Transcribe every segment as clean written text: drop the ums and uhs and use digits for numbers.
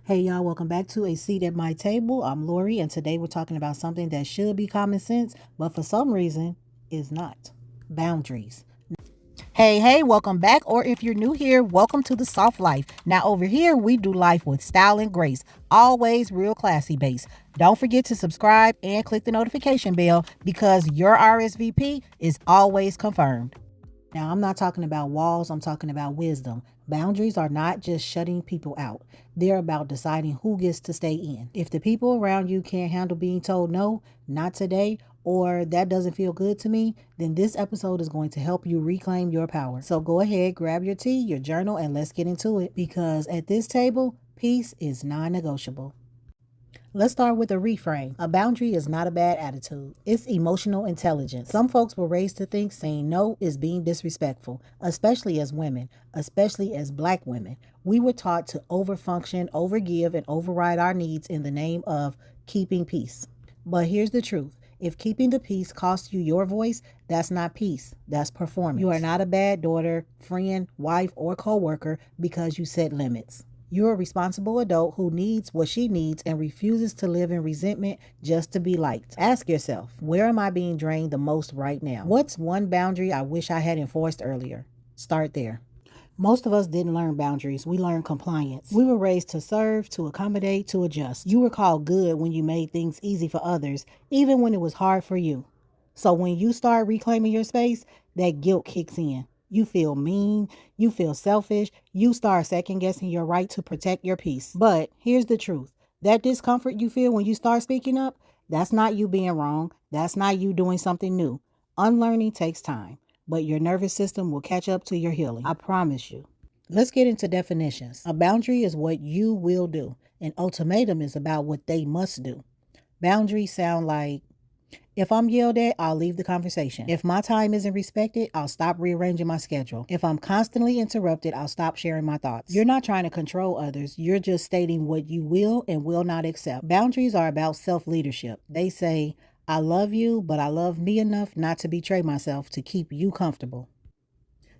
Hey y'all, welcome back to A Seat at My Table. I'm Lori, and today we're talking about something that should be common sense, but for some reason is not. Boundaries. Hey, welcome back. Or if you're new here, welcome to the Soft Life. Now, over here, we do life with style and grace, always real classy based. Don't forget to subscribe and click the notification bell because your RSVP is always confirmed. Now, I'm not talking about walls, I'm talking about wisdom. Boundaries are not just shutting people out, they're about deciding who gets to stay in. If the people around you can't handle being told no, not today, or that doesn't feel good to me, then this episode is going to help you reclaim your power. So go ahead, grab your tea, your journal, and let's get into it because at this table, peace is non negotiable. Let's start with a reframe. A boundary is not a bad attitude. It's emotional intelligence. Some folks were raised to think saying no is being disrespectful, especially as women, especially as black women. We were taught to overfunction, overgive, and override our needs in the name of keeping peace. But here's the truth. If keeping the peace costs you your voice, that's not peace. That's performance. You are not a bad daughter, friend, wife, or coworker because you set limits. You're a responsible adult who needs what she needs and refuses to live in resentment just to be liked. Ask yourself, where am I being drained the most right now? What's one boundary I wish I had enforced earlier? Start there. Most of us didn't learn boundaries. We learned compliance. We were raised to serve, to accommodate, to adjust. You were called good when you made things easy for others, even when it was hard for you. So when you start reclaiming your space, that guilt kicks in. You feel mean, you feel selfish, you start second guessing your right to protect your peace. But here's the truth. That discomfort you feel when you start speaking up, that's not you being wrong. That's not you doing something new. Unlearning takes time, but your nervous system will catch up to your healing. I promise you. Let's get into definitions. A boundary is what you will do. An ultimatum is about what they must do. Boundaries sound like, if I'm yelled at, I'll leave the conversation. If my time isn't respected, I'll stop rearranging my schedule. If I'm constantly interrupted, I'll stop sharing my thoughts. You're not trying to control others. You're just stating what you will and will not accept. Boundaries are about self-leadership. They say, I love you, but I love me enough not to betray myself to keep you comfortable.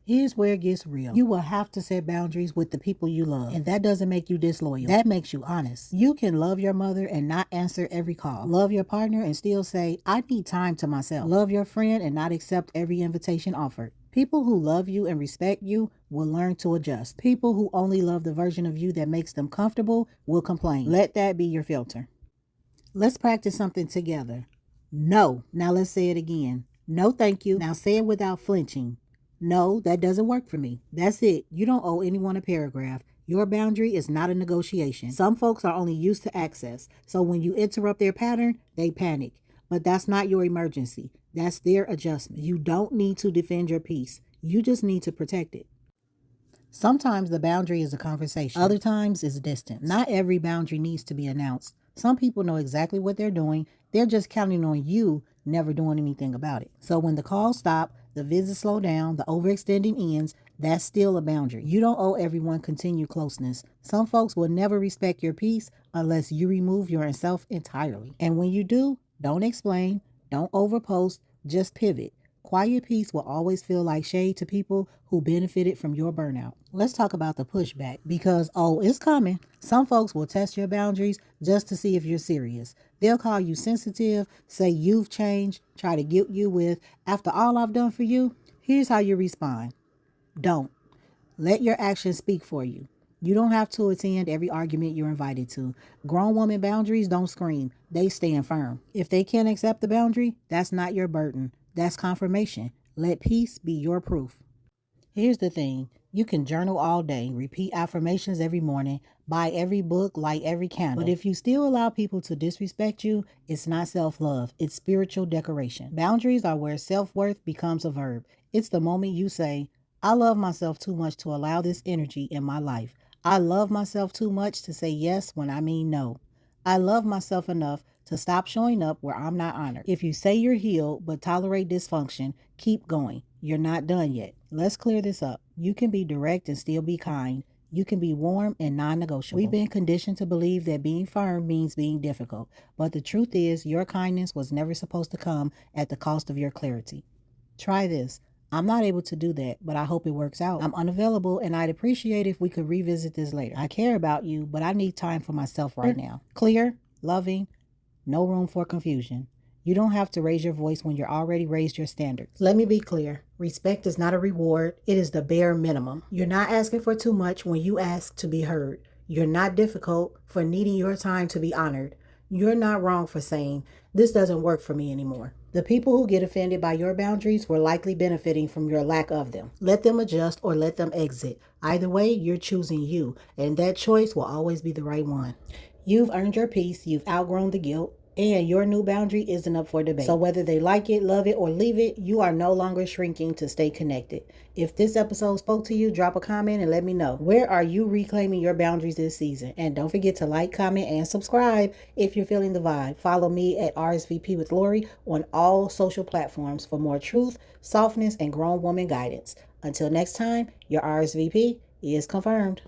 Here's where it gets real. You will have to set boundaries with the people you love. And that doesn't make you disloyal. That makes you honest. You can love your mother and not answer every call. Love your partner and still say, I need time to myself. Love your friend and not accept every invitation offered. People who love you and respect you will learn to adjust. People who only love the version of you that makes them comfortable will complain. Let that be your filter. Let's practice something together. No. Now let's say it again. No, thank you. Now say it without flinching. No, that doesn't work for me. That's it. You don't owe anyone a paragraph. Your boundary is not a negotiation. Some folks are only used to access, so when you interrupt their pattern, they panic. But that's not your emergency. That's their adjustment. You don't need to defend your peace. You just need to protect it. Sometimes the boundary is a conversation. Other times it's distance. Not every boundary needs to be announced. Some people know exactly what they're doing. They're just counting on you never doing anything about it. So when the calls stop, the visits slow down, the overextending ends, that's still a boundary. You don't owe everyone continued closeness. Some folks will never respect your peace unless you remove yourself entirely. And when you do, don't explain, don't overpost, just pivot. Quiet peace will always feel like shade to people who benefited from your burnout. Let's talk about the pushback because, it's coming. Some folks will test your boundaries just to see if you're serious. They'll call you sensitive, say you've changed, try to guilt you with, after all I've done for you. Here's how you respond. Don't. Let your actions speak for you. You don't have to attend every argument you're invited to. Grown woman boundaries don't scream. They stand firm. If they can't accept the boundary, that's not your burden. That's confirmation. Let peace be your proof. Here's the thing. You can journal all day, repeat affirmations every morning, buy every book, light every candle. But if you still allow people to disrespect you, it's not self-love. It's spiritual decoration. Boundaries are where self-worth becomes a verb. It's the moment you say, I love myself too much to allow this energy in my life. I love myself too much to say yes when I mean no. I love myself enough to stop showing up where I'm not honored. If you say you're healed but tolerate dysfunction, keep going. You're not done yet. Let's clear this up. You can be direct and still be kind. You can be warm and non-negotiable. We've been conditioned to believe that being firm means being difficult. But the truth is, your kindness was never supposed to come at the cost of your clarity. Try this. I'm not able to do that, but I hope it works out. I'm unavailable and I'd appreciate if we could revisit this later. I care about you, but I need time for myself right now. Clear, loving, no room for confusion. You don't have to raise your voice when you're already raised your standards. Let me be clear. Respect is not a reward. It is the bare minimum. You're not asking for too much when you ask to be heard. You're not difficult for needing your time to be honored. You're not wrong for saying, this doesn't work for me anymore. The people who get offended by your boundaries were likely benefiting from your lack of them. Let them adjust or let them exit. Either way, you're choosing you, and that choice will always be the right one. You've earned your peace, you've outgrown the guilt, and your new boundary isn't up for debate. So whether they like it, love it, or leave it, you are no longer shrinking to stay connected. If this episode spoke to you, drop a comment and let me know. Where are you reclaiming your boundaries this season? And don't forget to like, comment, and subscribe if you're feeling the vibe. Follow me at RSVP with Lori on all social platforms for more truth, softness, and grown woman guidance. Until next time, your RSVP is confirmed.